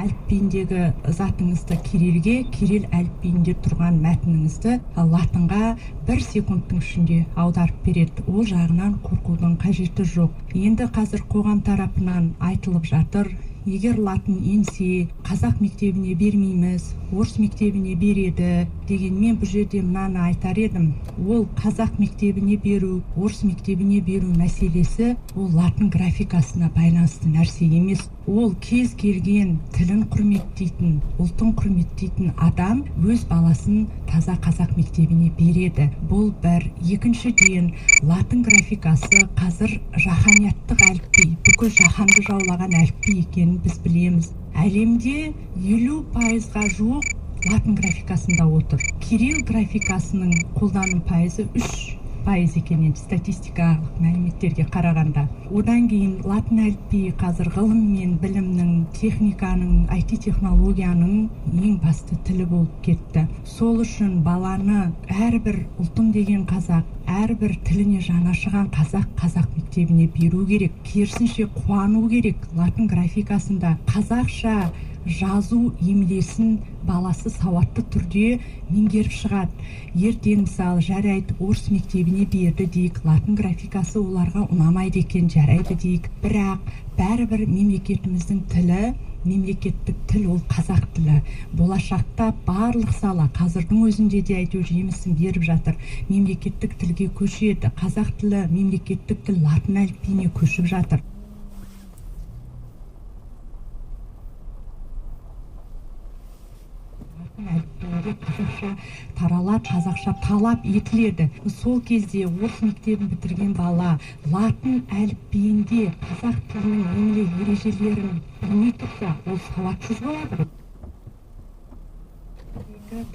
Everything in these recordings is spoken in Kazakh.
әліпбиіндегі затыңызды кириллге, кирилл әліпбиінде тұрған мәтініңізді латынға 1 секундтың ішінде аударып береді. Ол жағынан қорқудың қажеті жоқ. Енді қазір қоғам тарапынан айтылып жатыр, егер латын енсе, қазақ мектебіне бермейміз, орыс мектебіне береді дегенмен бұл жерде мынаны айтар едім. Ол қазақ мектебіне беру, орыс мектебіне беру мәселесі ол латын графикасына байланысты нәрсе емес. Ол кез келген тілін құрметтейтін, ұлтын құрметтейтін адам өз баласын таза қазақ мектебіне береді. Бұл бір. Екіншіден, латын графикасы қазір жаһанияттық әліпби, бүкіл жаһанды жаулаған әліпби екенін біз білеміз. Әлемде 50%-ға жуық латын графикасында отыр. Кирилл графикасының қолданым пайызы 3% екенін статистикалық мәліметтерге қарағанда. Одан кейін латын әліпбиі қазір ғылым мен білімнің, техниканың, IT технологияның ең басты тілі болып кетті. Сол үшін баланы әрбір ұлтым деген қазақ, әрбір тіліне жаны ашыған қазақ мектебіне беру керек. Керісінше қуану керек. Латын графикасында қазақша жазу емлесін баласы сауатты түрде меңгеріп шығады. Ертең мысалы жарайды орыс мектебіне берді дейік, латын графикасы оларға ұнамайды екен, жарайды дейік. Бірақ бәрібір мемлекетіміздің тілі, мемлекеттік тіл ол қазақ тілі. Болашақта барлық сала қазірдің өзінде де әйтеуір жемісін беріп жатыр. Мемлекеттік тілге көшеді. Қазақ тілі, мемлекеттік тіл латын әліпбиіне көшіп жатыр. Әліпбиінде қазақша таралады, қазақша талап етіледі. Сол кезде орыс мектебін бітірген бала латын әліпбиінде қазақ тілінің емле ережелерін білмей тұрса, ол сауатсыз болады.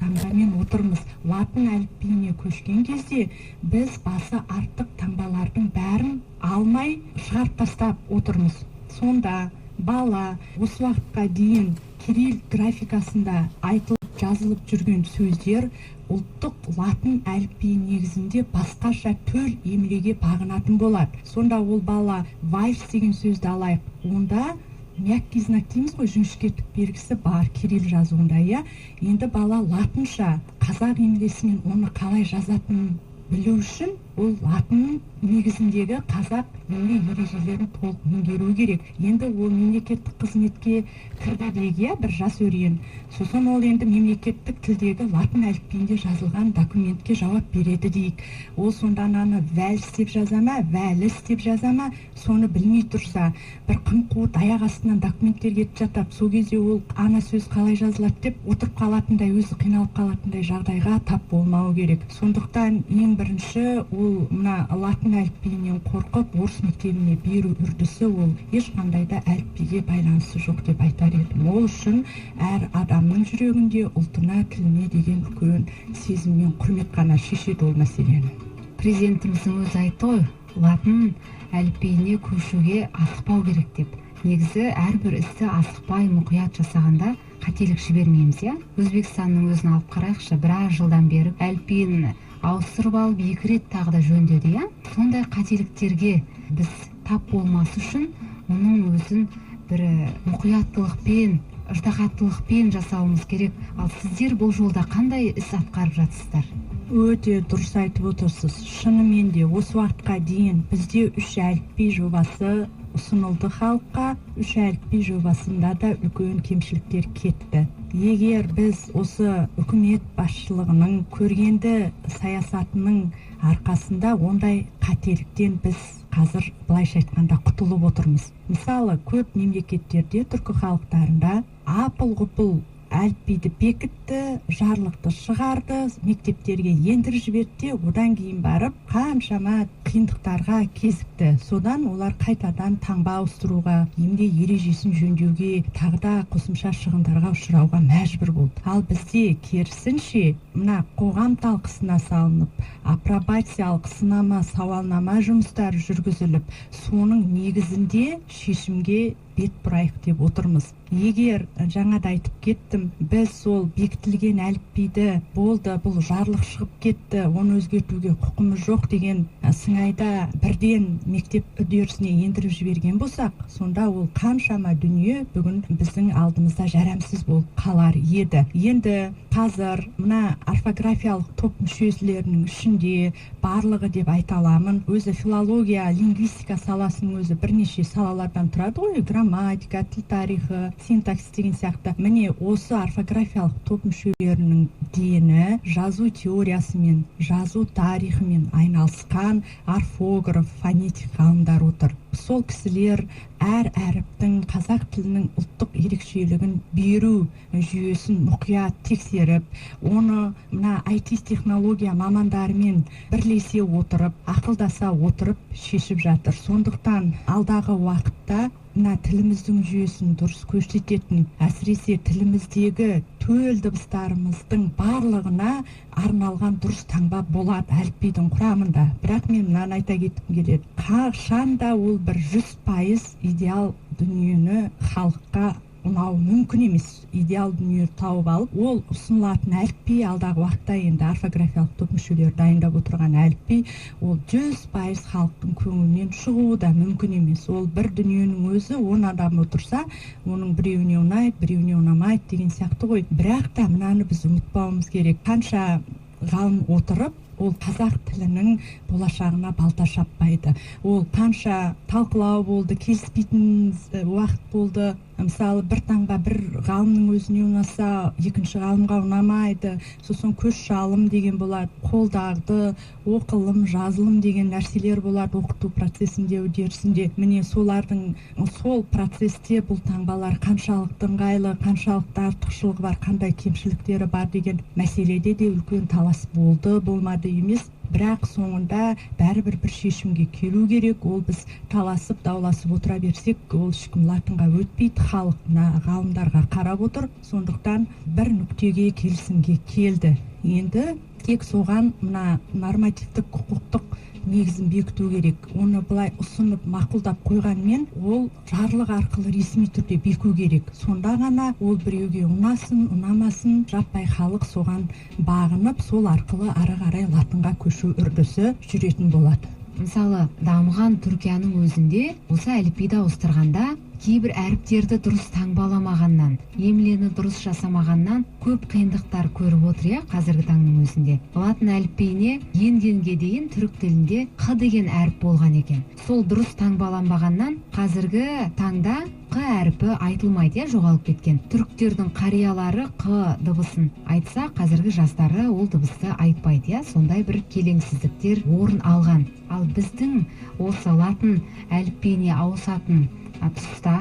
Таңдамен отырмыз. Латын әліпбиіне көшкен кезде біз басы артық таңбалардың бәрін алмай шығарып тастап отырмыз. Сонда бала осы уақытқа дейін кирилл графикасында айтылып жазылып жүрген сөздер ұлттық латын әліпбиі негізінде басқаша төл емлеге бағынатын болады. Сонда ол бала вальс деген сөзді алайық. Онда мягкий знак дейміз ғой, жіңішкертік белгісі бар кирилл жазуында, иә. Енді бала латынша қазақ емлесімен оны қалай жазатынын білу үшін ол латын негізіндегі қазақ емле ережелерін толық меңгеру керек. Енді ол мемлекеттік қызметке кірді дейік, бір жас өрен. Сосын ол енді мемлекеттік тілдегі латын әліпбиінде жазылған документке жауап береді дейік. Ол сонда ананы вәлс деп жаза ма, вәліс деп жаза ма, соны білмей тұрса, бір қым-қуыт аяқ астынан документтер кетіп жатып, сол кезде ол ана сөз қалай жазылады деп отырып қалатындай, өзі қиналып қалатындай жағдайға тап болмау керек. Сондықтан ең бірінші ол мына латын әліпбиінен қорқып орыс мектебіне беру үрдісі ол ешқандай да әліпбиге байланысы жоқ деп айтар едім. Ол үшін әр адамның жүрегінде ұлтына, тіліне деген үлкен сезім мен құрмет қана шешеді ол мәселені. Президентіміздің өзі айтты ғой, латын әліпбиіне көшуге асықпау керек деп. Негізі әрбір істі асықпай мұқият жасағанда қателік жібермейміз, иә? Өзбекстанның өзін алып қарайықшы, біраз жылдан бері әліпбиін ауыстырып алып 2 рет тағы да жөндеді, иә? Сондай қателіктерге біз тап болмас үшін оның өзін бір мұқияттылықпен, ыждахаттылықпен жасауымыз керек. Ал сіздер бұл жолда қандай іс атқарып жатсыздар? Өте дұрыс айтып отырсыз. Шынымен де осы уақытқа дейін бізде 3 әліпби жобасы ұсынылды халыққа. 3 әліпби жобасында да үлкен кемшіліктер кетті. Егер біз осы үкімет басшылығының көргенді саясатының арқасында ондай қателіктен біз қазір былайша айтқанда құтылып отырмыз. Мысалы, көп мемлекеттерде түркі халықтарында апыл-ғұпыл әліпбиді бекітті, жарлықты шығарды, мектептерге ендіріп жіберді, одан кейін барып қаншама қиындықтарға кезікті. Содан олар қайтадан таңба ауыстыруға, емле ережесін жөндеуге, тағы да қосымша шығындарға ұшырауға мәжбүр болды. Ал бізде керісінше мына қоғам талқысына салынып, апробациялық сынама, сауалнама жұмыстары жүргізіліп, соның негізінде шешімге бет бұрайық деп отырмыз. Егер жаңада айтып кеттім, біз сол бекітілген әліпбиді болды, бұл жарлық шығып кетті, оны өзгертуге құқымыз жоқ деген сыңайда бірден мектеп үдерісіне ендіріп жіберген болсақ, сонда ол қаншама дүние бүгін біздің алдымызда жарамсыз болып қалар еді. Енді қазір мына орфографиялық топ мүшелерінің ішінде барлығы деп айта аламын. Өзі филология, лингвистика саласының өзі бірнеше салалардан тұрады ғой, грамматика, тіл тарихы, синтаксис деген сияқты. Міне осы орфографиялық топ мүшелерінің дені жазу теориясымен, жазу тарихымен айналысқан орфограф, фонетик ғалымдар отыр. Сол кісілер әр әріптің қазақ тілінің ұлттық ерекшелігін беру жүйесін мұқият тексеріп, оны мына IT технология мамандарымен бірлесе отырып, ақылдаса отырып шешіп жатыр. Сондықтан алдағы уақытта мына тіліміздің жүйесін дұрыс көрсететін, әсіресе тіліміздегі төл дыбыстарымыздың барлығына арналған дұрыс таңба болады әліпбидің құрамында. Бірақ мен мынаны айта кеткім келеді. Қашанда ол бір 100% идеал дүниені халыққа ұнау мүмкін емес. Идеал дүние тауып алып, ол ұсынылатын әліпби алдағы уақытта енді орфографиялық топ мүшелері дайындап отырған әліпби, ол 100% халықтың көңілінен шығуы да мүмкін емес. Ол бір дүниенің өзі 10 адам отырса, оның біреуіне ұнайды, біреуіне ұнамайды деген сияқты ғой. Бірақ та мынаны біз ұмытпауымыз керек. Қанша ғалым отырып, ол қазақ тілінің болашағына балта шаппайды. Ол қанша талқылау болды, келіспейтін уақыт болды. Мысалы, бір таңба бір ғалымның өзіне ұнаса, екінші ғалымға ұнамайды. Сосын көш жалым деген болады, қолдарды, оқылым, жазылым деген нәрселер болады оқыту процесінде, үдерісінде. Міне сол процесте бұл таңбалар қаншалықты ыңғайлы, қаншалықты артықшылығы бар, қандай кемшіліктері бар деген мәселеде де үлкен талас болды, болмады емес. Бірақ соңында бәрібір бір шешімге келу керек. Ол біз таласып, дауласып отыра берсек, ол ешкім латынға өтпейді. Халық ғалымдарға қарап отыр. Сондықтан бір нүктеге келісімге келді. Енді тек соған мына нормативтік құқықтық негізін бекіту керек. Оны былай ұсынып мақұлдап қойғанмен, ол жарлық арқылы ресми түрде беку керек. Сонда ғана ол біреуге ұнасын, ұнамасын, жаппай халық соған бағынып, сол арқылы ары қарай латынға көшу үрдісі жүретін болады. Мысалы, дамыған Түркияның өзінде осы әліпбиді ауыстырғанда кейбір әріптерді дұрыс таңбаламағаннан, емлені дұрыс жасамағаннан көп қиындықтар көріп отыр, қазіргі таңның өзінде. Латын әліпбиіне енгенге дейін түрік тілінде Қ деген әріп болған екен. Сол дұрыс таңбаланбағаннан қазіргі таңда Қ әріпі айтылмайды, жоғалып кеткен. Түріктердің қариялары Қ дыбысын айтса, қазіргі жастары ол дыбысты айтпайды, сондай бір келеңсіздіктер орын алған. Ал біздің осы латын әліпбиіне ауысатын тұста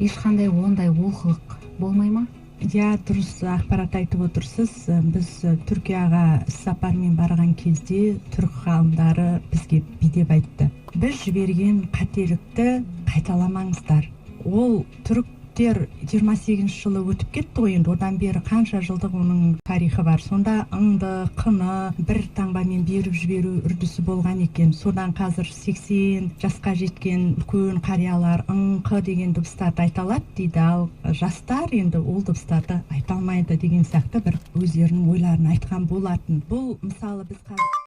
ешқандай ондай олқылық болмай ма? Дұрыс ақпарат айтып отырсыз. Біз Түркияға сапармен барған кезде түрік ғалымдары бізге бүйтіп айтты: біз жіберген қателікті қайталамаңыздар. Ол түріктер 28 жылы өтіп кетті ғой, енді одан бері қанша жылдық оның тарихы бар. Сонда ыңды, қыны бір таңбамен беріп жіберу үрдісі болған екен. Содан қазір 80 жасқа жеткен үлкен қариялар ыңқы деген дыбыстарды айта алады дейді, ал жастар енді ол дыбыстарды айта алмайды деген сияқты бір өздерінің ойларын айтқан болатын. Бұл мысалы біз қазір